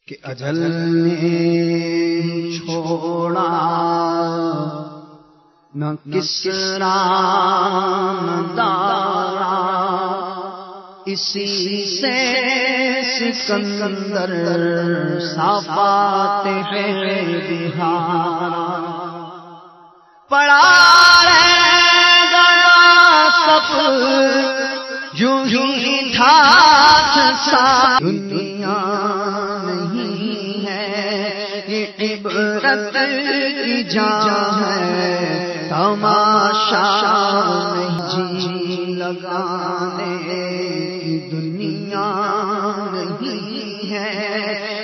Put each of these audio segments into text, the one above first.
کہ اجل نے چھوڑا نہ کسرا نہ دارا، اسی سے سکندر صافات ہے بہارا، پڑا رہے گا سب یوں ہی ڈھاک سا، دنیا نہیں ہے یہ عبرت کی جا ہے، تماشا نہیں جی لگانے کی دنیا نہیں ہے،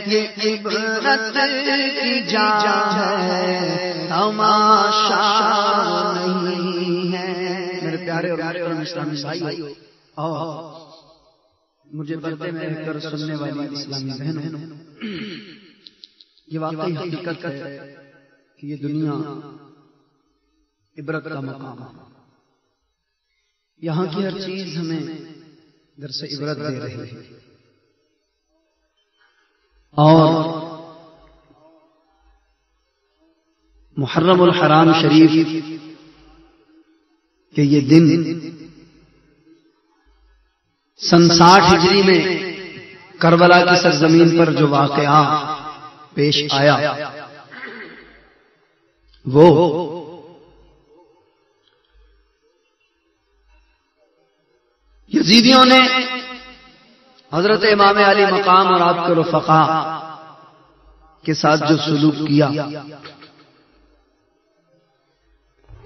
یہ عبرت کی جا ہے، تماشا نہیں ہے۔ میرے پیارے اور اسلامی بھائیو اور مجھے پردے میں رہ کر سننے والی اسلامی بہنوں، یہ واقعی حقیقت ہے کہ یہ دنیا عبرت کا مقام ہے، یہاں کی ہر چیز ہمیں درس عبرت دے رہی ہے، اور محرم الحرام شریف کہ یہ دن سن 60 ہجری میں کربلا کی سرزمین پر جو واقعہ پیش آیا، وہ یزیدیوں نے حضرت امام علی مقام اور آپ کے رفقا کے ساتھ جو سلوک کیا،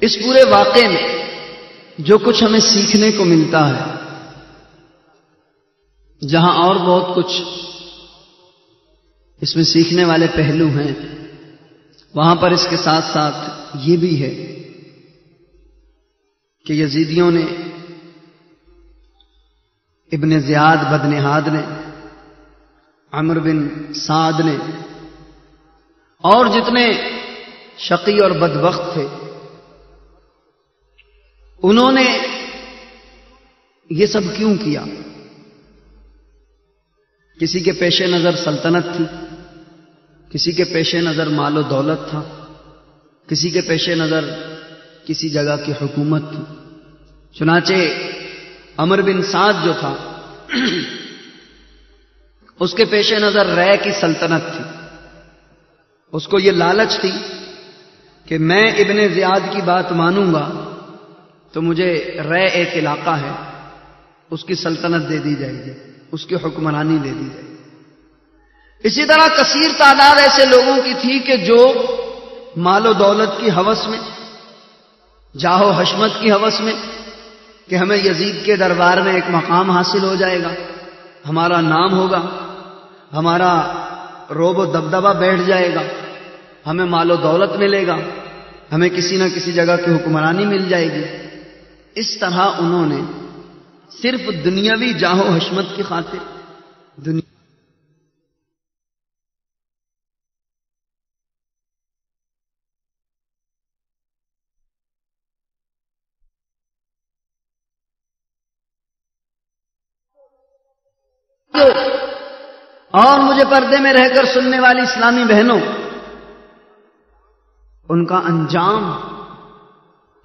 اس پورے واقعے میں جو کچھ ہمیں سیکھنے کو ملتا ہے، جہاں اور بہت کچھ اس میں سیکھنے والے پہلو ہیں، وہاں پر اس کے ساتھ ساتھ یہ بھی ہے کہ یزیدیوں نے، ابن زیاد بدنہاد نے، عمرو بن سعد نے، اور جتنے شقی اور بدبخت تھے، انہوں نے یہ سب کیوں کیا؟ کسی کے پیش نظر سلطنت تھی، کسی کے پیش نظر مال و دولت تھا، کسی کے پیش نظر کسی جگہ کی حکومت تھی۔ چنانچہ عمرو بن سعد جو تھا، اس کے پیش نظر رے کی سلطنت تھی، اس کو یہ لالچ تھی کہ میں ابن زیاد کی بات مانوں گا تو مجھے رے ایک علاقہ ہے، اس کی سلطنت دے دی جائے گی، اس کی حکمرانی دے دی جائے گی۔ اسی طرح کثیر تعداد ایسے لوگوں کی تھی کہ جو مال و دولت کی ہوس میں، جاہ و حشمت کی ہوس میں، کہ ہمیں یزید کے دربار میں ایک مقام حاصل ہو جائے گا، ہمارا نام ہوگا، ہمارا روب و دبدبہ بیٹھ جائے گا، ہمیں مال و دولت ملے گا، ہمیں کسی نہ کسی جگہ کی حکمرانی مل جائے گی۔ اس طرح انہوں نے صرف دنیاوی جاہ و حشمت کی خاطر اور مجھے پردے میں رہ کر سننے والی اسلامی بہنوں، ان کا انجام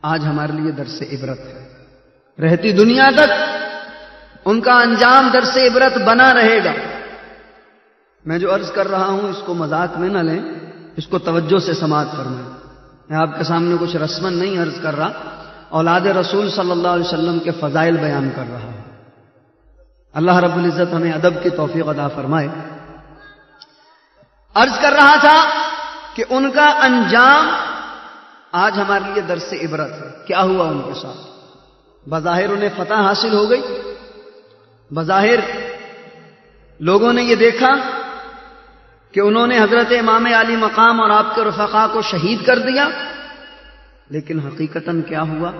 آج ہمارے لیے درس عبرت ہے۔ رہتی دنیا تک ان کا انجام درس عبرت بنا رہے گا۔ میں جو عرض کر رہا ہوں اس کو مذاق میں نہ لیں، اس کو توجہ سے سماعت فرمائیں۔ میں آپ کے سامنے کچھ رسمن نہیں عرض کر رہا، اولاد رسول صلی اللہ علیہ وسلم کے فضائل بیان کر رہا ہوں۔ اللہ رب العزت ہمیں ادب کی توفیق عطا فرمائے۔ عرض کر رہا تھا کہ ان کا انجام آج ہمارے لیے درس عبرت ہے۔ کیا ہوا ان کے ساتھ؟ بظاہر انہیں فتح حاصل ہو گئی، بظاہر لوگوں نے یہ دیکھا کہ انہوں نے حضرت امام علی مقام اور آپ کے رفقا کو شہید کر دیا، لیکن حقیقتاً کیا ہوا؟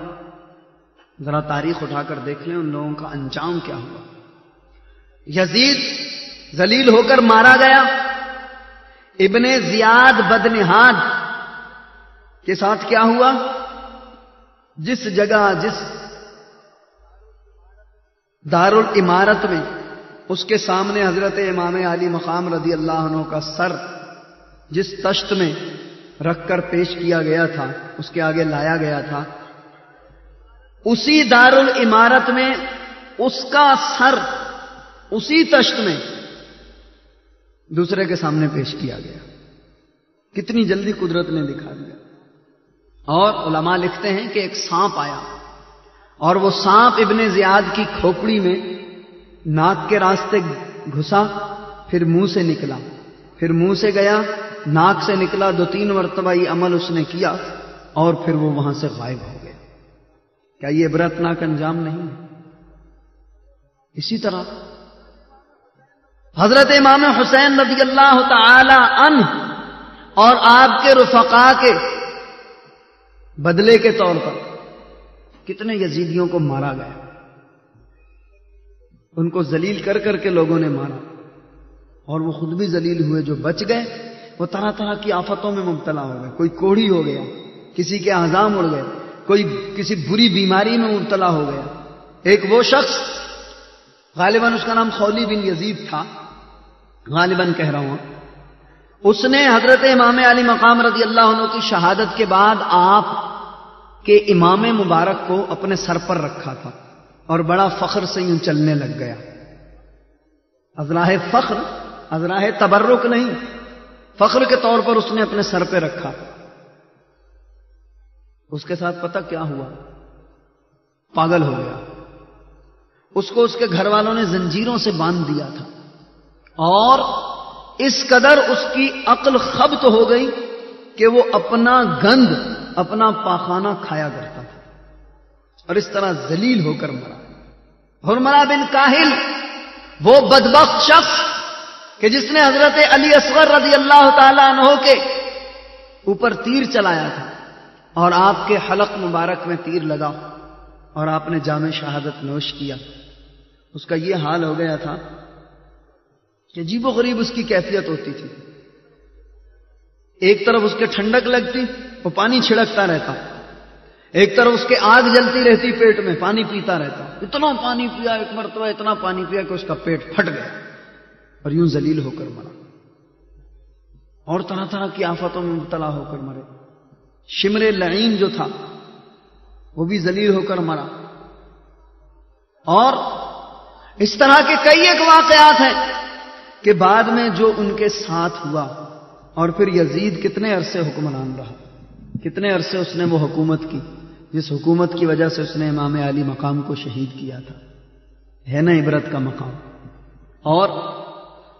ذرا تاریخ اٹھا کر دیکھ لیں ان لوگوں کا انجام کیا ہوا۔ یزید ذلیل ہو کر مارا گیا، ابن زیاد بدنہاد کے ساتھ کیا ہوا؟ جس جگہ، جس دارالعمارت میں اس کے سامنے حضرت امام علی مقام رضی اللہ عنہ کا سر جس تشت میں رکھ کر پیش کیا گیا تھا، اس کے آگے لایا گیا تھا، اسی دارالعمارت میں اس کا سر اسی تشت میں دوسرے کے سامنے پیش کیا گیا۔ کتنی جلدی قدرت نے دکھا دیا۔ اور علماء لکھتے ہیں کہ ایک سانپ آیا اور وہ سانپ ابن زیاد کی کھوپڑی میں ناک کے راستے گھسا، پھر منہ سے نکلا، پھر منہ سے گیا، ناک سے نکلا، 2-3 مرتبہ یہ عمل اس نے کیا اور پھر وہ وہاں سے غائب ہو گیا۔ کیا یہ عبرتناک انجام نہیں ہے؟ اسی طرح حضرت امام حسین رضی اللہ تعالی عنہ اور آپ کے رفقا کے بدلے کے طور پر کتنے یزیدیوں کو مارا گیا، ان کو ذلیل کر کر کے لوگوں نے مارا، اور وہ خود بھی ذلیل ہوئے۔ جو بچ گئے وہ طرح طرح کی آفتوں میں مبتلا ہو گئے، کوئی کوڑھی ہو گیا، کسی کے اعضاء مڑ گئے، کوئی کسی بری بیماری میں مبتلا ہو گیا۔ ایک وہ شخص، غالباً اس کا نام خولی بن یزید تھا، غالباً کہہ رہا ہوں، اس نے حضرت امام علی مقام رضی اللہ عنہ کی شہادت کے بعد آپ کے امام مبارک کو اپنے سر پر رکھا تھا اور بڑا فخر سے یوں چلنے لگ گیا۔ ازراہ فخر، ازراہ تبرک نہیں، فخر کے طور پر اس نے اپنے سر پہ رکھا۔ اس کے ساتھ پتہ کیا ہوا؟ پاگل ہو گیا۔ اس کو اس کے گھر والوں نے زنجیروں سے باندھ دیا تھا، اور اس قدر اس کی عقل خبط ہو گئی کہ وہ اپنا گند، اپنا پاخانہ کھایا کرتا تھا، اور اس طرح ذلیل ہو کر مرا۔ حرملہ بن کاہل، وہ بدبخت شخص کہ جس نے حضرت علی اصغر رضی اللہ تعالی عنہ کے اوپر تیر چلایا تھا، اور آپ کے حلق مبارک میں تیر لگا اور آپ نے جام شہادت نوش کیا، اس کا یہ حال ہو گیا تھا کہ عجیب و غریب اس کی کیفیت ہوتی تھی۔ ایک طرف اس کے ٹھنڈک لگتی، وہ پانی چھڑکتا رہتا، ایک طرف اس کے آگ جلتی رہتی پیٹ میں، پانی پیتا رہتا۔ اتنا پانی پیا، ایک مرتبہ اتنا پانی پیا کہ اس کا پیٹ پھٹ گیا اور یوں ذلیل ہو کر مرا، اور طرح طرح کی آفتوں میں مبتلا ہو کر مرے۔ شمر لعین جو تھا وہ بھی ذلیل ہو کر مرا، اور اس طرح کے کئی ایک واقعات ہیں کہ بعد میں جو ان کے ساتھ ہوا۔ اور پھر یزید کتنے عرصے حکمران رہا، کتنے عرصے اس نے وہ حکومت کی جس حکومت کی وجہ سے اس نے امام علی مقام کو شہید کیا تھا۔ ہے نا عبرت کا مقام؟ اور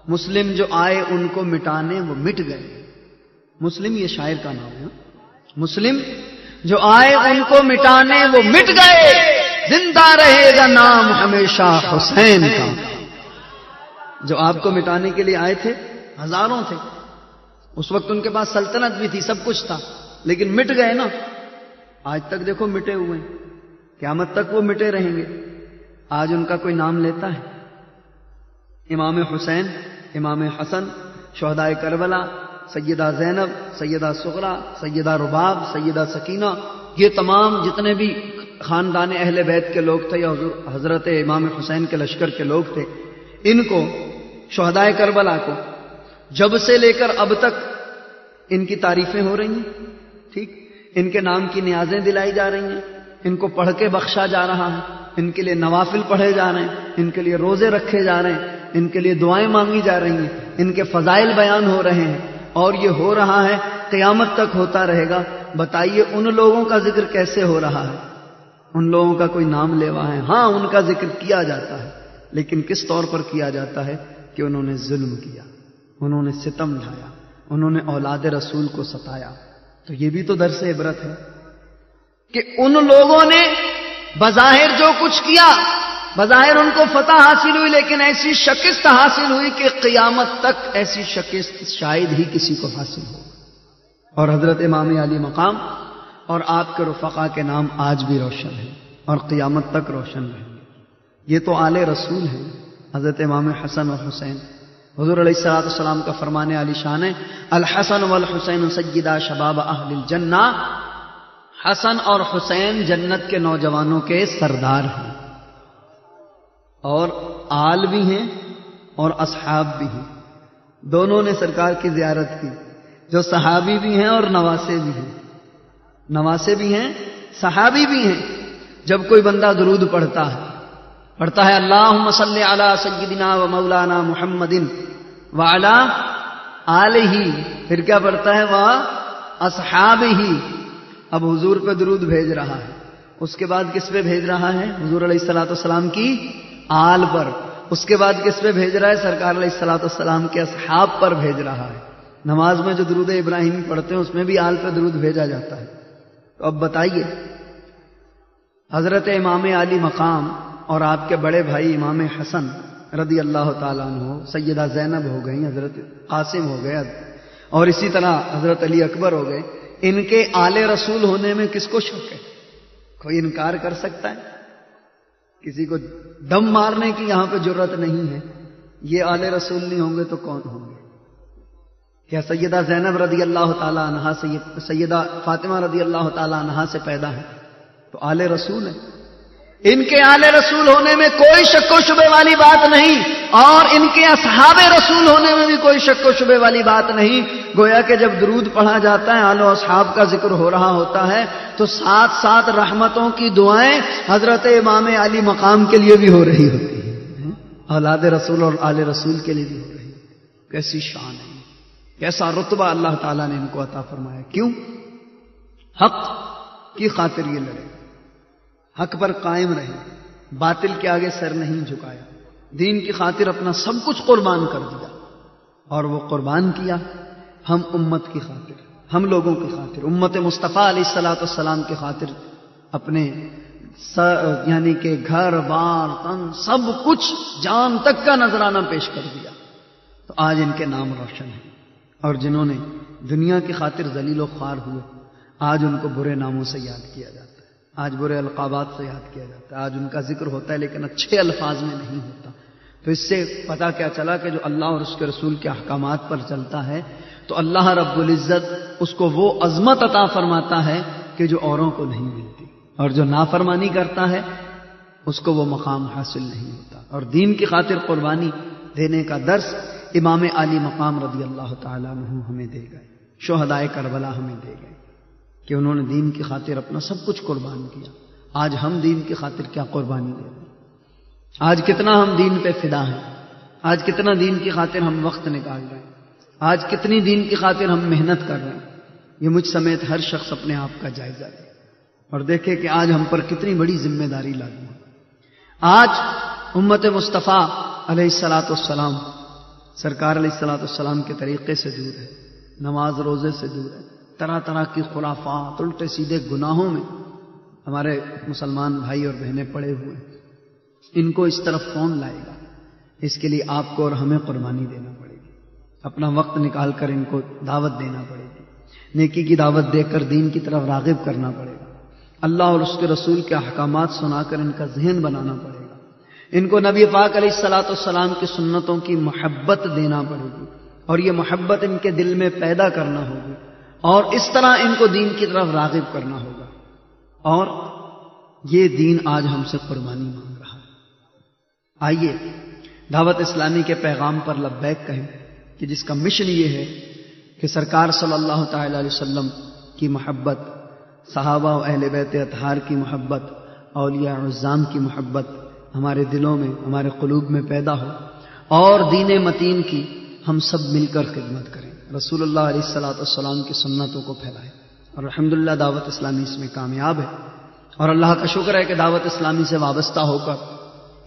مسلم جو آئے ان کو مٹانے، وہ مٹ گئے۔ مسلم یہ شاعر کا نام ہے۔ مسلم جو آئے ان کو مٹانے وہ مٹ گئے، زندہ رہے گا نام ہمیشہ حسین کا۔ جو آپ کو مٹانے کے لیے آئے تھے ہزاروں تھے، اس وقت ان کے پاس سلطنت بھی تھی، سب کچھ تھا، لیکن مٹ گئے نا۔ آج تک دیکھو مٹے ہوئے ہیں، قیامت تک وہ مٹے رہیں گے۔ آج ان کا کوئی نام لیتا ہے؟ امام حسین، امام حسن، شہدائے کربلا، سیدہ زینب، سیدہ صغرا، سیدہ رباب، سیدہ سکینہ، یہ تمام جتنے بھی خاندان اہل بیت کے لوگ تھے یا حضرت امام حسین کے لشکر کے لوگ تھے، ان کو، شہدائے کربلا کو، جب سے لے کر اب تک ان کی تعریفیں ہو رہی ہیں، ٹھیک، ان کے نام کی نیازیں دلائی جا رہی ہیں، ان کو پڑھ کے بخشا جا رہا ہے، ان کے لیے نوافل پڑھے جا رہے ہیں، ان کے لیے روزے رکھے جا رہے ہیں، ان کے لیے دعائیں مانگی جا رہی ہیں، ان کے فضائل بیان ہو رہے ہیں، اور یہ ہو رہا ہے، قیامت تک ہوتا رہے گا۔ بتائیے ان لوگوں کا ذکر کیسے ہو رہا ہے؟ ان لوگوں کا کوئی نام لیوا ہے؟ ہاں، ان کا ذکر کیا جاتا ہے، لیکن کس طور پر کیا جاتا ہے کہ انہوں نے ظلم کیا، انہوں نے ستم ڈھایا، انہوں نے اولاد رسول کو ستایا۔ تو یہ بھی تو درس عبرت ہے کہ ان لوگوں نے بظاہر جو کچھ کیا، بظاہر ان کو فتح حاصل ہوئی، لیکن ایسی شکست حاصل ہوئی کہ قیامت تک ایسی شکست شاید ہی کسی کو حاصل ہو۔ اور حضرت امام علی مقام اور آپ کے رفقا کے نام آج بھی روشن ہیں اور قیامت تک روشن رہیں گے۔ یہ تو آل رسول ہیں، حضرت امام حسن اور حسین۔ حضور علیہ الصلوۃ والسلام کا فرمان علی شان ہے، الحسن والحسین سیدا شباب اہل الجنہ۔ حسن اور حسین جنت کے نوجوانوں کے سردار ہیں، اور آل بھی ہیں اور اصحاب بھی ہیں، دونوں نے سرکار کی زیارت کی، جو صحابی بھی ہیں اور نواسے بھی ہیں، نواسے بھی ہیں صحابی بھی ہیں۔ جب کوئی بندہ درود پڑھتا ہے اللہم صلی علی سیدنا و مولانا محمد وعلی آلہ، پھر کیا پڑھتا ہے؟ واصحابہ۔ اب حضور پہ درود بھیج رہا ہے، اس کے بعد کس پہ بھیج رہا ہے؟ حضور علیہ الصلوۃ والسلام کی آل پر۔ اس کے بعد کس پہ بھیج رہا ہے؟ سرکار علیہ الصلوۃ والسلام کے اصحاب پر بھیج رہا ہے۔ نماز میں جو درود ابراہیمی پڑھتے ہیں اس میں بھی آل پہ درود بھیجا جاتا ہے۔ تو اب بتائیے، حضرت امام علی مقام اور آپ کے بڑے بھائی امام حسن رضی اللہ تعالیٰ عنہ، سیدہ زینب ہو گئی، حضرت قاسم ہو گئے، اور اسی طرح حضرت علی اکبر ہو گئے، ان کے آل رسول ہونے میں کس کو شک ہے؟ کوئی انکار کر سکتا ہے؟ کسی کو دم مارنے کی یہاں پہ جرت نہیں ہے۔ یہ آل رسول نہیں ہوں گے تو کون ہوں گے؟ کیا سیدہ زینب رضی اللہ تعالیٰ عنہا سیدہ فاطمہ رضی اللہ تعالیٰ عنہا سے پیدا ہے تو آل رسول ہے۔ ان کے آل رسول ہونے میں کوئی شک و شبے والی بات نہیں، اور ان کے اصحاب رسول ہونے میں بھی کوئی شک و شبے والی بات نہیں۔ گویا کہ جب درود پڑھا جاتا ہے، آل و اصحاب کا ذکر ہو رہا ہوتا ہے، تو ساتھ ساتھ رحمتوں کی دعائیں حضرت امام علی مقام کے لیے بھی ہو رہی ہوتی ہیں، اولاد رسول اور آل رسول کے لیے بھی ہو رہی ہے۔ کیسی شان ہے، کیسا رتبہ اللہ تعالیٰ نے ان کو عطا فرمایا۔ کیوں؟ حق کی خاطر یہ لڑے، حق پر قائم رہے، باطل کے آگے سر نہیں جھکایا، دین کی خاطر اپنا سب کچھ قربان کر دیا، اور وہ قربان کیا ہم امت کی خاطر، ہم لوگوں کی خاطر، امت مصطفیٰ علیہ الصلوۃ والسلام کی خاطر اپنے یعنی کہ گھر بار تن سب کچھ، جان تک کا نذرانہ پیش کر دیا۔ تو آج ان کے نام روشن ہیں، اور جنہوں نے دنیا کی خاطر ذلیل و خوار ہوئے، آج ان کو برے ناموں سے یاد کیا جاتا ہے، آج برے القابات سے یاد کیا جاتا ہے، آج ان کا ذکر ہوتا ہے لیکن اچھے الفاظ میں نہیں ہوتا۔ تو اس سے پتہ کیا چلا کہ جو اللہ اور اس کے رسول کے احکامات پر چلتا ہے تو اللہ رب العزت اس کو وہ عظمت عطا فرماتا ہے کہ جو اوروں کو نہیں ملتی، اور جو نافرمانی کرتا ہے اس کو وہ مقام حاصل نہیں ہوتا۔ اور دین کی خاطر قربانی دینے کا درس امام علی مقام رضی اللہ تعالیٰ عنہ ہمیں دے گئے، شہدائے کربلا ہمیں دے گئے کہ انہوں نے دین کی خاطر اپنا سب کچھ قربان کیا۔ آج ہم دین کی خاطر کیا قربانی دے رہے ہیں؟ آج کتنا ہم دین پہ فدا ہیں؟ آج کتنا دین کی خاطر ہم وقت نکال رہے ہیں؟ آج کتنی دین کی خاطر ہم محنت کر رہے ہیں؟ یہ مجھ سمیت ہر شخص اپنے آپ کا جائزہ لے اور دیکھے کہ آج ہم پر کتنی بڑی ذمہ داری لاگو ہے۔ آج امت مصطفیٰ علیہ الصلوۃ والسلام سرکار علیہ الصلوۃ والسلام کے طریقے سے دور ہے، نماز روزے سے دور ہے، طرح طرح کی خرافات، الٹے سیدھے گناہوں میں ہمارے مسلمان بھائی اور بہنیں پڑے ہوئے ہیں۔ ان کو اس طرف کون لائے گا؟ اس کے لیے آپ کو اور ہمیں قربانی دینا پڑے گی، اپنا وقت نکال کر ان کو دعوت دینا پڑے گی، نیکی کی دعوت دے کر دین کی طرف راغب کرنا پڑے گا، اللہ اور اس کے رسول کے احکامات سنا کر ان کا ذہن بنانا پڑے گا، ان کو نبی پاک علیہ الصلوۃ والسلام کی سنتوں کی محبت دینا پڑے گی، اور یہ محبت ان کے دل میں پیدا کرنا ہوگی، اور اس طرح ان کو دین کی طرف راغب کرنا ہوگا۔ اور یہ دین آج ہم سے قربانی مانگ رہا ہے۔ آئیے دعوت اسلامی کے پیغام پر لبیک کہیں کہ جس کا مشن یہ ہے کہ سرکار صلی اللہ تعالی علیہ وسلم کی محبت، صحابہ و اہل بیت اطہار کی محبت، اولیاء عظام کی محبت ہمارے دلوں میں، ہمارے قلوب میں پیدا ہو، اور دین متین کی ہم سب مل کر خدمت کریں، رسول اللہ علیہ الصلوۃ والسلام کی سنتوں کو پھیلائیں۔ اور الحمدللہ دعوت اسلامی اس میں کامیاب ہے، اور اللہ کا شکر ہے کہ دعوت اسلامی سے وابستہ ہو کر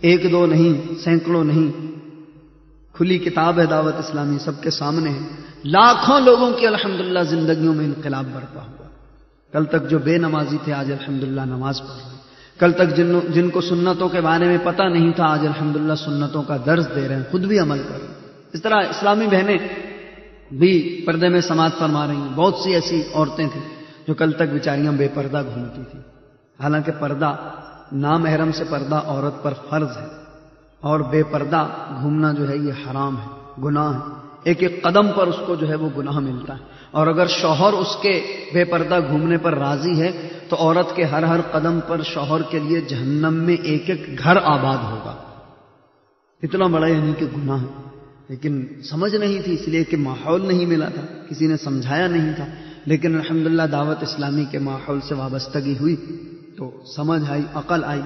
ایک دو نہیں، سینکڑوں نہیں، کھلی کتاب ہے دعوت اسلامی، سب کے سامنے ہے، لاکھوں لوگوں کی الحمدللہ زندگیوں میں انقلاب برپا ہوا۔ کل تک جو بے نمازی تھے آج الحمدللہ نماز پڑھ رہے ہیں، کل تک جن کو سنتوں کے بارے میں پتہ نہیں تھا آج الحمدللہ سنتوں کا درس دے رہے ہیں، خود بھی عمل کر رہے ہیں۔ اس طرح اسلامی بہنیں بھی پردے میں سماعت فرما رہی ہیں۔ بہت سی ایسی عورتیں تھیں جو کل تک بیچاریاں بے پردہ گھومتی تھیں، حالانکہ پردہ نامحرم سے پردہ عورت پر فرض ہے، اور بے پردہ گھومنا جو ہے یہ حرام ہے، گناہ ہے، ایک ایک قدم پر اس کو جو ہے وہ گناہ ملتا ہے، اور اگر شوہر اس کے بے پردہ گھومنے پر راضی ہے تو عورت کے ہر ہر قدم پر شوہر کے لیے جہنم میں ایک ایک گھر آباد ہوگا۔ اتنا بڑا یعنی کہ گناہ ہے، لیکن سمجھ نہیں تھی، اس لیے کہ ماحول نہیں ملا تھا، کسی نے سمجھایا نہیں تھا. لیکن الحمدللہ دعوت اسلامی کے ماحول سے وابستگی ہوئی تو سمجھ آئی، عقل آئی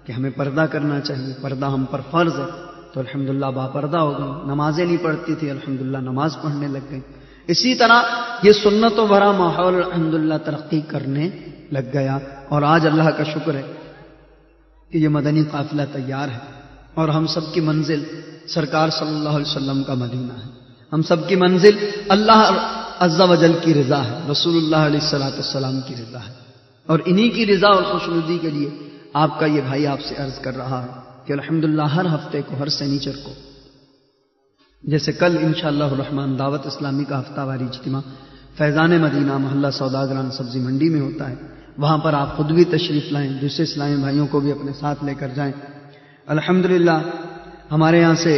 کہ ہمیں پردہ کرنا چاہیے، پردہ ہم پر فرض ہے. تو الحمدللہ باپردہ ہو گئی. نمازیں نہیں پڑھتی تھی، الحمدللہ نماز پڑھنے لگ گئی. اسی طرح یہ سنتوں بھرا ماحول الحمدللہ ترقی کرنے لگ گیا. اور آج اللہ کا شکر ہے کہ یہ مدنی قافلہ تیار ہے اور ہم سب کی منزل سرکار صلی اللہ علیہ وسلم کا مدینہ ہے. ہم سب کی منزل اللہ عز و جل کی رضا ہے، رسول اللہ علیہ السلام کی رضا ہے. اور انہی کی رضا اور خوشنودی کے لیے آپ کا یہ بھائی آپ سے عرض کر رہا ہے کہ الحمدللہ ہر ہفتے کو، ہر سنیچر کو، جیسے کل انشاءاللہ الرحمن دعوت اسلامی کا ہفتہ واری اجتماع فیضان مدینہ محلہ سوداگران سبزی منڈی میں ہوتا ہے، وہاں پر آپ خود بھی تشریف لائیں، دوسرے اسلامی بھائیوں کو بھی اپنے ساتھ لے کر جائیں. الحمدللہ ہمارے یہاں سے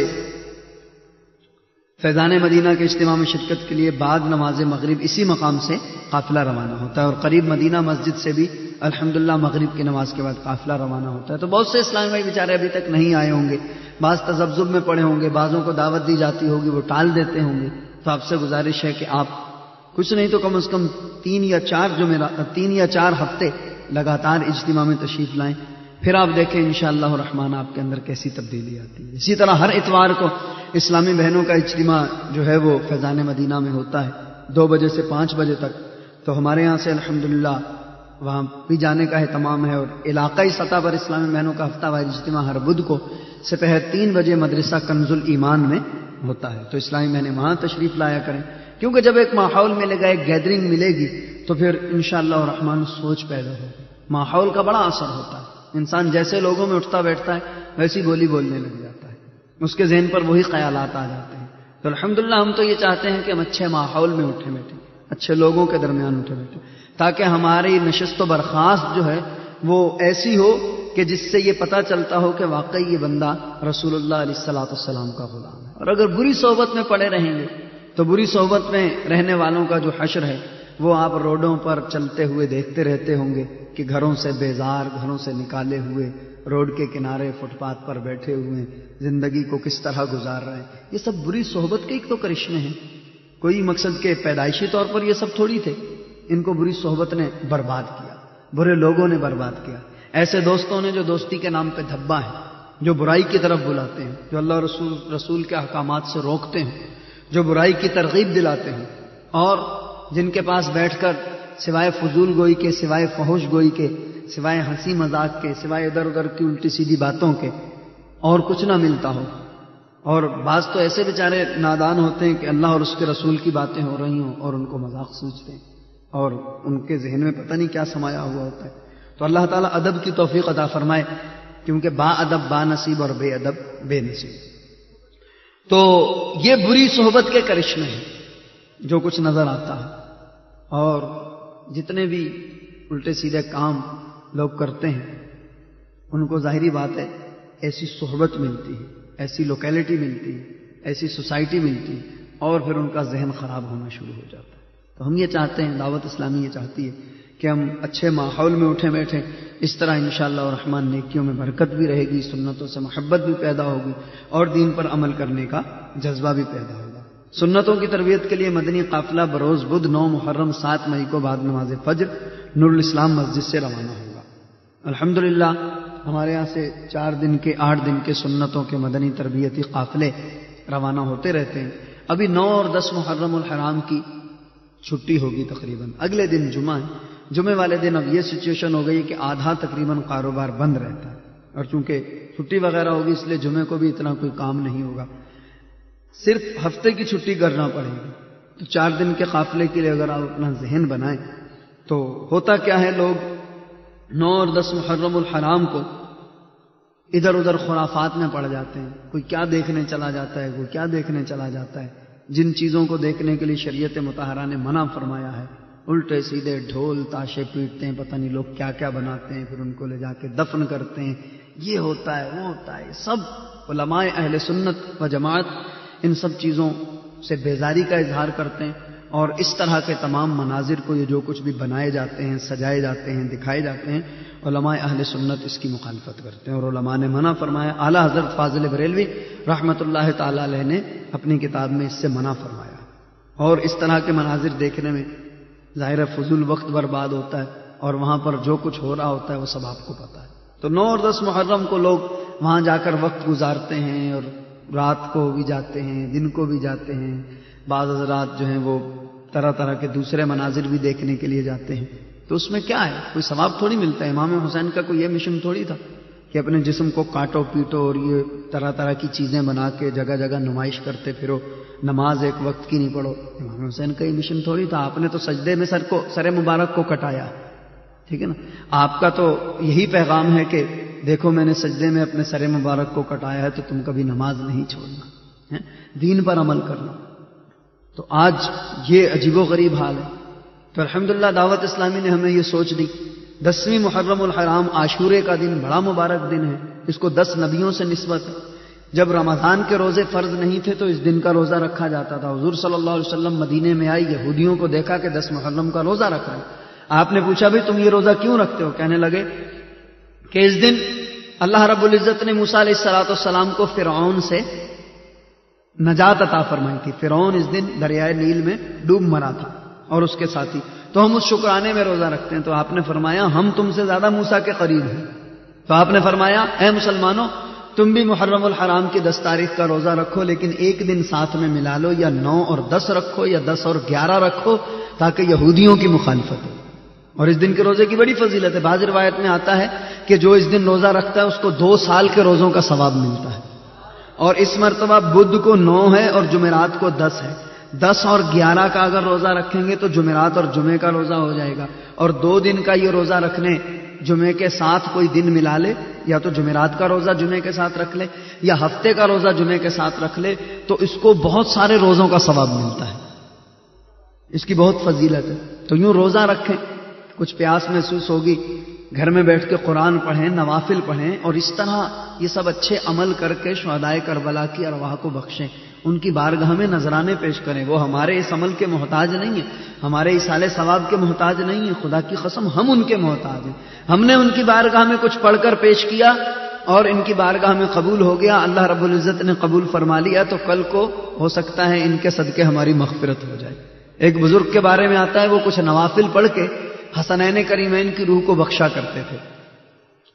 فیضان مدینہ کے اجتماع میں شرکت کے لیے بعد نماز مغرب اسی مقام سے قافلہ روانہ ہوتا ہے، اور قریب مدینہ مسجد سے بھی الحمدللہ مغرب کی نماز کے بعد قافلہ روانہ ہوتا ہے. تو بہت سے اسلامی بھائی بیچارے ابھی تک نہیں آئے ہوں گے، بعض تذبذب میں پڑے ہوں گے، بعضوں کو دعوت دی جاتی ہوگی وہ ٹال دیتے ہوں گے. تو آپ سے گزارش ہے کہ آپ کچھ نہیں تو کم از کم 3 یا 4 ہفتے لگاتار اجتماع میں تشریف لائیں، پھر آپ دیکھیں انشاءاللہ الرحمن آپ کے اندر کیسی تبدیلی آتی ہے. اسی طرح ہر اتوار کو اسلامی بہنوں کا اجتماع جو ہے وہ فیضان مدینہ میں ہوتا ہے 2 بجے سے 5 بجے تک. تو ہمارے یہاں سے الحمدللہ وہاں بھی جانے کا اہتمام ہے، اور علاقائی سطح پر اسلامی بہنوں کا ہفتہ وار اجتماع ہر بدھ کو سپہر 3 بجے مدرسہ کنز الایمان میں ہوتا ہے. تو اسلامی بہنیں وہاں تشریف لایا کریں، کیونکہ جب ایک ماحول ملے گا، ایک گیدرنگ ملے گی تو پھر انشاءاللہ الرحمن سوچ پیدا ہوگی. ماحول کا بڑا اثر ہوتا ہے، انسان جیسے لوگوں میں اٹھتا بیٹھتا ہے ویسی بولی بولنے لگ جاتا ہے، اس کے ذہن پر وہی خیالات آ جاتے ہیں. تو الحمدللہ ہم تو یہ چاہتے ہیں کہ ہم اچھے ماحول میں اٹھے بیٹھے، اچھے لوگوں کے درمیان اٹھے بیٹھے، تاکہ ہماری نشست و برخاست جو ہے وہ ایسی ہو کہ جس سے یہ پتہ چلتا ہو کہ واقعی یہ بندہ رسول اللہ علیہ السلام کا غلام ہے. اور اگر بری صحبت میں پڑے رہیں گے تو بری صحبت میں رہنے والوں کا جو حشر ہے وہ آپ روڈوں پر چلتے ہوئے دیکھتے رہتے ہوں گے کہ گھروں سے بیزار، گھروں سے نکالے ہوئے، روڈ کے کنارے فٹ پاتھ پر بیٹھے ہوئے زندگی کو کس طرح گزار رہے ہیں. یہ سب بری صحبت کے ایک تو کرشمے ہیں، کوئی مقصد کے پیدائشی طور پر یہ سب تھوڑی تھے. ان کو بری صحبت نے برباد کیا، برے لوگوں نے برباد کیا. ایسے دوستوں نے جو دوستی کے نام پہ دھبا ہے، جو برائی کی طرف بلاتے ہیں، جو اللہ رسول کے احکامات سے روکتے ہیں، جو برائی کی ترغیب دلاتے ہیں، اور جن کے پاس بیٹھ کر سوائے فضول گوئی کے، سوائے فحش گوئی کے، سوائے ہنسی مذاق کے، سوائے ادھر ادھر کی الٹی سیدھی باتوں کے اور کچھ نہ ملتا ہو. اور بعض تو ایسے بیچارے نادان ہوتے ہیں کہ اللہ اور اس کے رسول کی باتیں ہو رہی ہوں اور ان کو مذاق سوچتے ہیں، اور ان کے ذہن میں پتہ نہیں کیا سمایا ہوا ہوتا ہے. تو اللہ تعالیٰ ادب کی توفیق عطا فرمائے، کیونکہ با ادب با نصیب اور بے ادب بے نصیب. تو یہ بری صحبت کے کرشمے ہیں جو کچھ نظر آتا ہے، اور جتنے بھی الٹے سیدھے کام لوگ کرتے ہیں ان کو ظاہری بات ہے ایسی صحبت ملتی ہے، ایسی لوکیلٹی ملتی ہے، ایسی سوسائٹی ملتی ہے، اور پھر ان کا ذہن خراب ہونا شروع ہو جاتا ہے. تو ہم یہ چاہتے ہیں، دعوت اسلامی یہ چاہتی ہے کہ ہم اچھے ماحول میں اٹھے بیٹھیں. اس طرح انشاءاللہ الرحمن نیکیوں میں برکت بھی رہے گی، سنتوں سے محبت بھی پیدا ہوگی، اور دین پر عمل کرنے کا جذبہ بھی پیدا ہوگا. سنتوں کی تربیت کے لیے مدنی قافلہ بروز بدھ 9 محرم 7 مئی کو بعد نماز فجر نور الاسلام مسجد سے روانہ ہوگا. الحمدللہ ہمارے یہاں سے 4 دن کے 8 دن کے سنتوں کے مدنی تربیتی قافلے روانہ ہوتے رہتے ہیں. ابھی 9 اور 10 محرم الحرام کی چھٹی ہوگی تقریباً. اگلے دن جمعہ ہے. جمعے والے دن اب یہ سچویشن ہو گئی کہ آدھا تقریباً کاروبار بند رہتا ہے، اور چونکہ چھٹی وغیرہ ہوگی اس لیے جمعے کو بھی اتنا کوئی کام نہیں ہوگا، صرف ہفتے کی چھٹی کرنا پڑے گی. تو 4 دن کے قافلے کے لیے اگر آپ اپنا ذہن بنائیں تو ہوتا کیا ہے، لوگ 9 اور 10 محرم الحرام کو ادھر ادھر خرافات میں پڑ جاتے ہیں. کوئی کیا دیکھنے چلا جاتا ہے، کوئی کیا دیکھنے چلا جاتا ہے. جن چیزوں کو دیکھنے کے لیے شریعت مطہرہ نے منع فرمایا ہے، الٹے سیدھے ڈھول تاشے پیٹتے ہیں، پتہ نہیں لوگ کیا کیا بناتے ہیں، پھر ان کو لے جا کے دفن کرتے ہیں. یہ ہوتا ہے، وہ ہوتا ہے. سب علماء اہل سنت و جماعت ان سب چیزوں سے بیزاری کا اظہار کرتے ہیں، اور اس طرح کے تمام مناظر کو یہ جو کچھ بھی بنائے جاتے ہیں، سجائے جاتے ہیں، دکھائے جاتے ہیں، علماء اہل سنت اس کی مخالفت کرتے ہیں اور علماء نے منع فرمایا۔ اعلیٰ حضرت فاضل بریلوی رحمۃ اللہ تعالی علیہ نے اپنی کتاب میں اس سے منع فرمایا۔ اور اس طرح کے مناظر دیکھنے میں ظاہر فضول وقت برباد ہوتا ہے، اور وہاں پر جو کچھ ہو رہا ہوتا ہے وہ سب آپ کو پتہ ہے۔ تو 9 اور 10 محرم کو لوگ وہاں جا کر وقت گزارتے ہیں، اور رات کو بھی جاتے ہیں، دن کو بھی جاتے ہیں۔ بعض حضرات جو ہیں وہ طرح طرح کے دوسرے مناظر بھی دیکھنے کے لیے جاتے ہیں، تو اس میں کیا ہے؟ کوئی ثواب تھوڑی ملتا ہے۔ امام حسین کا کوئی یہ مشن تھوڑی تھا کہ اپنے جسم کو کاٹو پیٹو اور یہ طرح طرح کی چیزیں بنا کے جگہ جگہ نمائش کرتے پھرو، نماز ایک وقت کی نہیں پڑھو۔ امام حسین کا یہ مشن تھوڑی تھا۔ آپ نے تو سجدے میں سر مبارک کو کٹایا، ٹھیک ہے نا؟ آپ کا تو یہی پیغام ہے کہ دیکھو میں نے سجدے میں اپنے سر مبارک کو کٹایا ہے، تو تم کبھی نماز نہیں چھوڑنا، دین پر عمل کرنا۔ تو آج یہ عجیب و غریب حال ہے۔ تو الحمدللہ دعوت اسلامی نے ہمیں یہ سوچ دی، 10ویں محرم الحرام عاشورے کا دن بڑا مبارک دن ہے، اس کو 10 نبیوں سے نسبت ہے۔ جب رمضان کے روزے فرض نہیں تھے تو اس دن کا روزہ رکھا جاتا تھا۔ حضور صلی اللہ علیہ وسلم مدینے میں آئے، یہودیوں کو دیکھا کہ 10 محرم کا روزہ رکھ رہے ہیں۔ آپ نے پوچھا بھئی تم یہ روزہ کیوں رکھتے ہو؟ کہنے لگے کہ اس دن اللہ رب العزت نے موسیٰ علیہ السلام کو فرعون سے نجات عطا فرمائی تھی۔ فرعون اس دن دریائے نیل میں ڈوب مرا تھا اور اس کے ساتھی، تو ہم اس شکرانے میں روزہ رکھتے ہیں۔ تو آپ نے فرمایا ہم تم سے زیادہ موسیٰ کے قریب ہیں۔ تو آپ نے فرمایا اے مسلمانوں، تم بھی محرم الحرام کی 10 تاریخ کا روزہ رکھو، لیکن ایک دن ساتھ میں ملا لو، یا 9 اور 10 رکھو یا 10 اور 11 رکھو، تاکہ یہودیوں کی مخالفت ہو۔ اور اس دن کے روزے کی بڑی فضیلت ہے۔ بعض روایت میں آتا ہے کہ جو اس دن روزہ رکھتا ہے اس کو 2 سال کے روزوں کا ثواب ملتا ہے۔ اور اس مرتبہ بدھ کو 9 ہے اور جمعرات کو 10 ہے۔ 10 اور 11 کا اگر روزہ رکھیں گے تو جمعرات اور جمعے کا روزہ ہو جائے گا، اور 2 دن کا یہ روزہ رکھنے جمعے کے ساتھ کوئی دن ملا لے، یا تو جمعرات کا روزہ جمعے کے ساتھ رکھ لے یا ہفتے کا روزہ جمعے کے ساتھ رکھ لے، تو اس کو بہت سارے روزوں کا ثواب ملتا ہے۔ اس کی بہت فضیلت ہے۔ تو یوں روزہ رکھیں، کچھ پیاس محسوس ہوگی، گھر میں بیٹھ کے قرآن پڑھیں، نوافل پڑھیں، اور اس طرح یہ سب اچھے عمل کر کے شہدائے کربلا کی ارواح کو بخشیں، ان کی بارگاہ میں نذرانے پیش کریں۔ وہ ہمارے اس عمل کے محتاج نہیں ہیں، ہمارے ایصال ثواب کے محتاج نہیں ہیں، خدا کی قسم ہم ان کے محتاج ہیں۔ ہم نے ان کی بارگاہ میں کچھ پڑھ کر پیش کیا اور ان کی بارگاہ میں قبول ہو گیا، اللہ رب العزت نے قبول فرما لیا، تو کل کو ہو سکتا ہے ان کے صدقے ہماری مغفرت ہو جائے۔ ایک بزرگ کے بارے میں آتا ہے وہ کچھ نوافل پڑھ کے حسنین کریمین کی روح کو بخشا کرتے تھے۔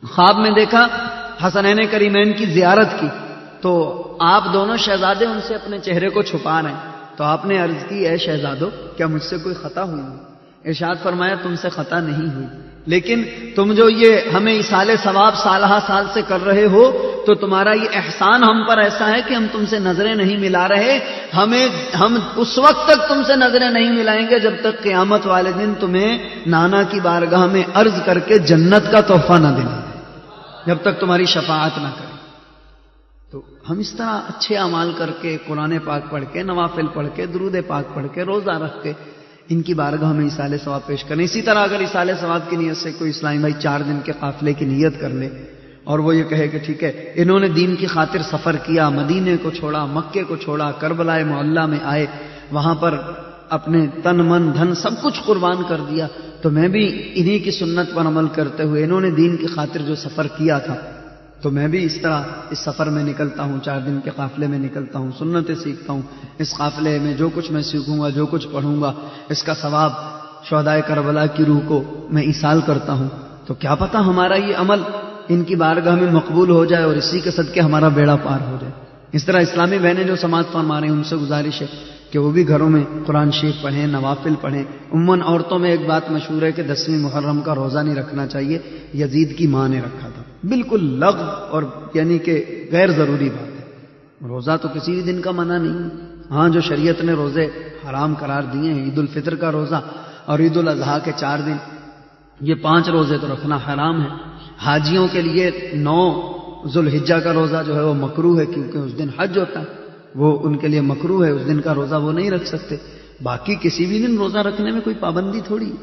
خواب میں دیکھا حسنین کریمین کی زیارت کی، تو آپ دونوں شہزادے ان سے اپنے چہرے کو چھپا رہے ہیں، تو آپ نے عرض کی اے شہزادو کیا مجھ سے کوئی خطا ہوئی؟ ارشاد فرمایا تم سے خطا نہیں ہوئی، لیکن تم جو یہ ہمیں ایصال ثواب سالہ سال سے کر رہے ہو، تو تمہارا یہ احسان ہم پر ایسا ہے کہ ہم تم سے نظریں نہیں ملا رہے، ہم اس وقت تک تم سے نظریں نہیں ملائیں گے جب تک قیامت والے دن تمہیں نانا کی بارگاہ میں عرض کر کے جنت کا تحفہ نہ دینا، جب تک تمہاری شفاعت نہ کرے۔ تو ہم اس طرح اچھے اعمال کر کے، قرآن پاک پڑھ کے، نوافل پڑھ کے، درود پاک پڑھ کے، روزہ رکھ کے ان کی بارگاہ میں ایصال ثواب پیش کریں۔ اسی طرح اگر ایصال ثواب کی نیت سے کوئی اسلامی بھائی 4 دن کے قافلے کی نیت کر لے اور وہ یہ کہے کہ ٹھیک ہے انہوں نے دین کی خاطر سفر کیا، مدینے کو چھوڑا، مکے کو چھوڑا، کربلا معلیٰ میں آئے، وہاں پر اپنے تن من دھن سب کچھ قربان کر دیا، تو میں بھی انہی کی سنت پر عمل کرتے ہوئے انہوں نے دین کی خاطر جو سفر کیا تھا تو میں بھی اس طرح اس سفر میں نکلتا ہوں، 4 دن کے قافلے میں نکلتا ہوں، سنتیں سیکھتا ہوں، اس قافلے میں جو کچھ میں سیکھوں گا، جو کچھ پڑھوں گا، اس کا ثواب شہدائے کربلا کی روح کو میں ایصال کرتا ہوں، تو کیا پتہ ہمارا یہ عمل ان کی بارگاہ میں مقبول ہو جائے اور اسی کے صدقے ہمارا بیڑا پار ہو جائے۔ اس طرح اسلامی بہنیں جو سماعت فرما رہے ہیں ان سے گزارش ہے کہ وہ بھی گھروں میں قرآن شریف پڑھیں، نوافل پڑھیں۔ عموماً عورتوں میں ایک بات مشہور ہے کہ 10ویں محرم کا روزہ نہیں رکھنا چاہیے، یزید کی ماں نے رکھا تھا، بالکل لغو اور یعنی کہ غیر ضروری بات ہے۔ روزہ تو کسی بھی دن کا منع نہیں ہے، ہاں جو شریعت نے روزے حرام قرار دیے ہیں، عید الفطر کا روزہ اور عید الاضحیٰ کے 4 دن، یہ 5 روزے تو رکھنا حرام ہے۔ حاجیوں کے لیے 9 ذوالحجہ کا روزہ جو ہے وہ مکروہ ہے، کیونکہ اس دن حج ہوتا ہے، وہ ان کے لیے مکروہ ہے، اس دن کا روزہ وہ نہیں رکھ سکتے۔ باقی کسی بھی دن روزہ رکھنے میں کوئی پابندی تھوڑی ہے،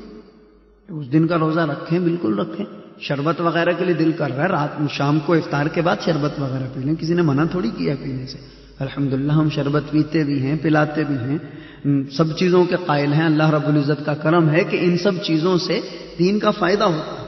اس دن کا روزہ رکھیں، بالکل رکھیں۔ شربت وغیرہ کے لیے دل کر رہا ہے، رات میں شام کو افطار کے بعد شربت وغیرہ پی لیں، کسی نے منع تھوڑی کیا پینے سے۔ الحمدللہ ہم شربت پیتے بھی ہیں، پلاتے بھی ہیں، سب چیزوں کے قائل ہیں. اللہ رب العزت کا کرم ہے کہ ان سب چیزوں سے دین کا فائدہ ہوتا ہے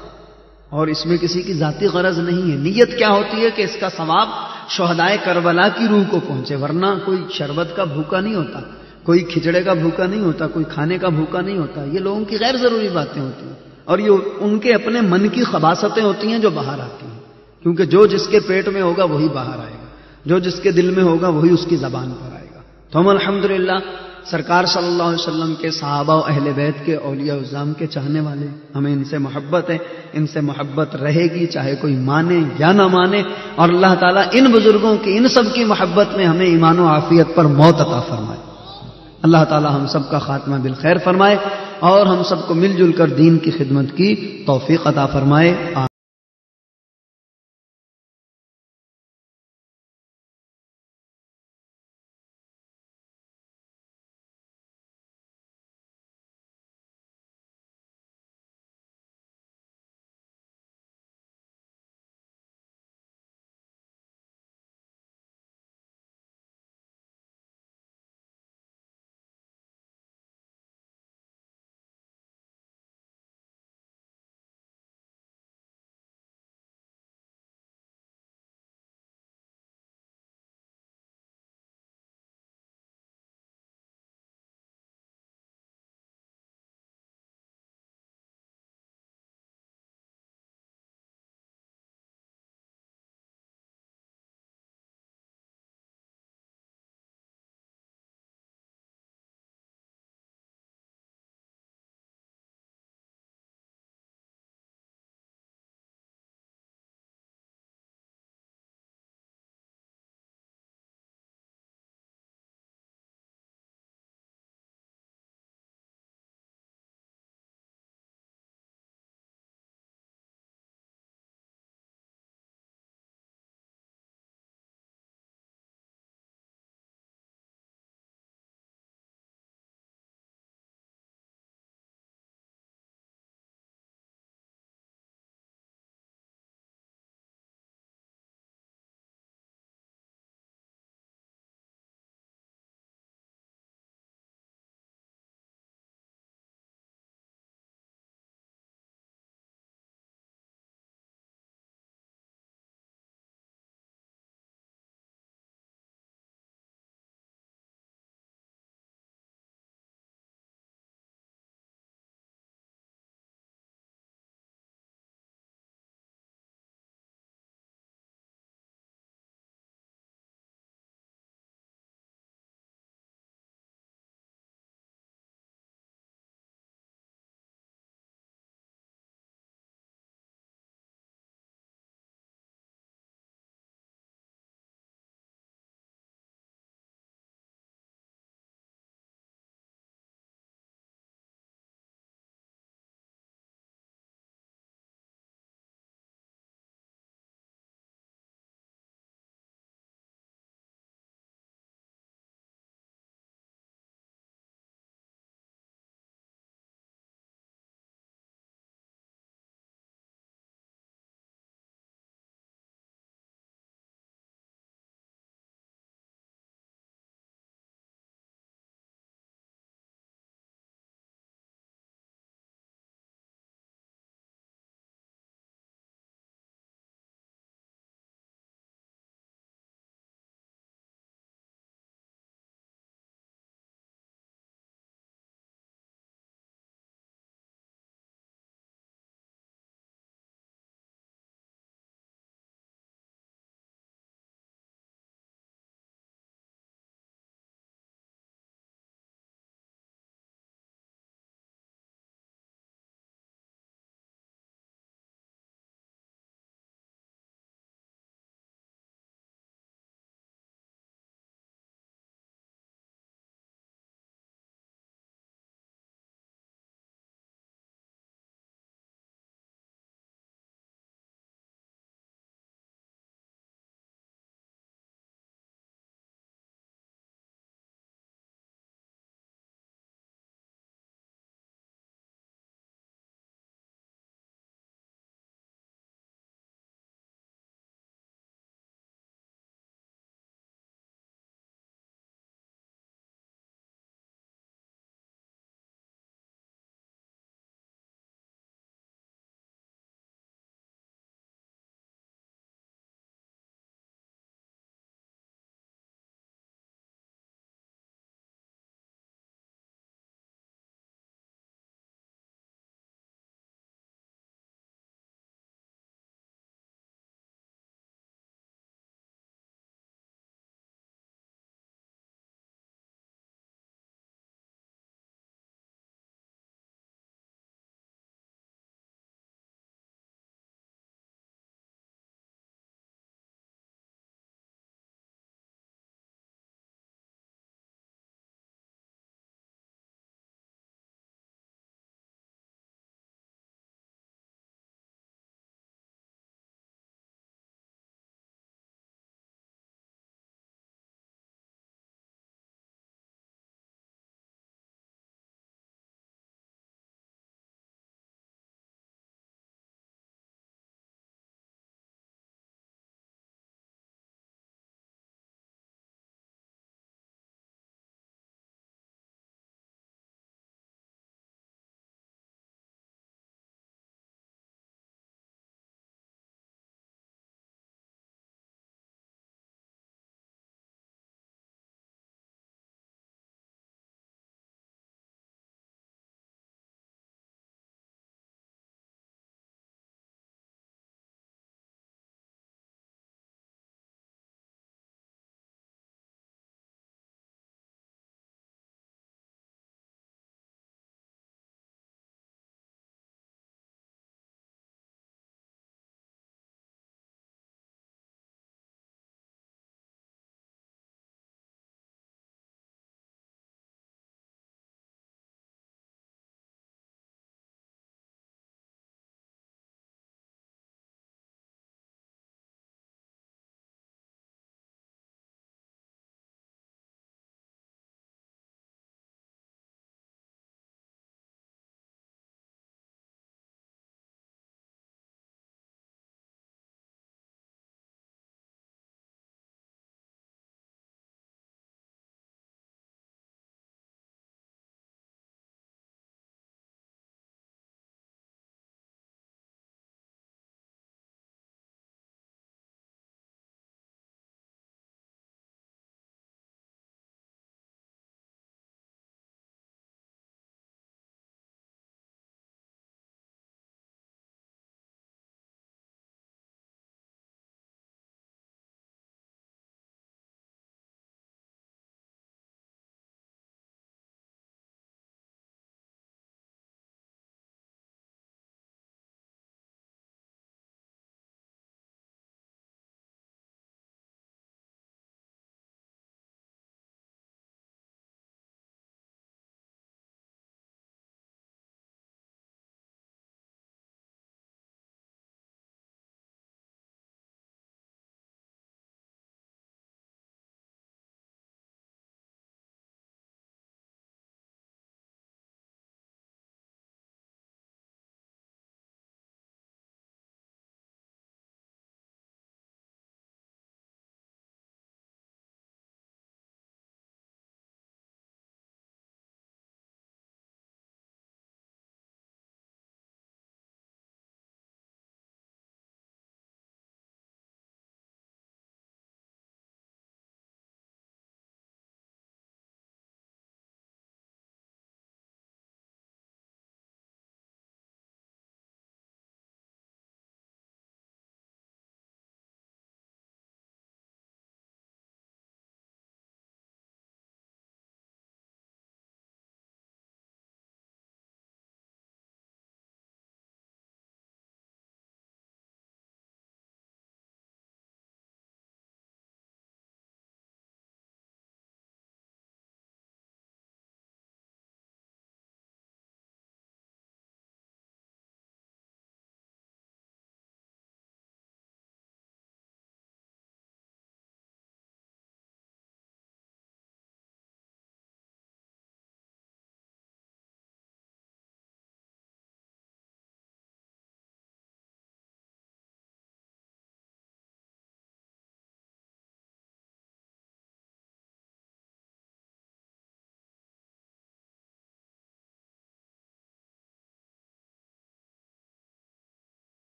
اور اس میں کسی کی ذاتی غرض نہیں ہے. نیت کیا ہوتی ہے کہ اس کا ثواب شہدائے کربلا کی روح کو پہنچے، ورنہ کوئی شربت کا بھوکا نہیں ہوتا، کوئی کھچڑے کا بھوکا نہیں ہوتا، کوئی کھانے کا بھوکا نہیں ہوتا. یہ لوگوں کی غیر ضروری باتیں ہوتی ہیں اور یہ ان کے اپنے من کی خباثتیں ہوتی ہیں جو باہر آتی ہیں، کیونکہ جو جس کے پیٹ میں ہوگا وہی باہر آئے گا، جو جس کے دل میں ہوگا وہی اس کی زبان پر آئے گا. تو ہم الحمدللہ سرکار صلی اللہ علیہ وسلم کے صحابہ و اہل بیت کے اولیاء اعظام کے چاہنے والے، ہمیں ان سے محبت ہے، ان سے محبت رہے گی چاہے کوئی مانے یا نہ مانے. اور اللہ تعالیٰ ان بزرگوں کی ان سب کی محبت میں ہمیں ایمان و عافیت پر موت عطا فرمائے. اللہ تعالیٰ ہم سب کا خاتمہ بالخیر فرمائے اور ہم سب کو مل جل کر دین کی خدمت کی توفیق عطا فرمائے.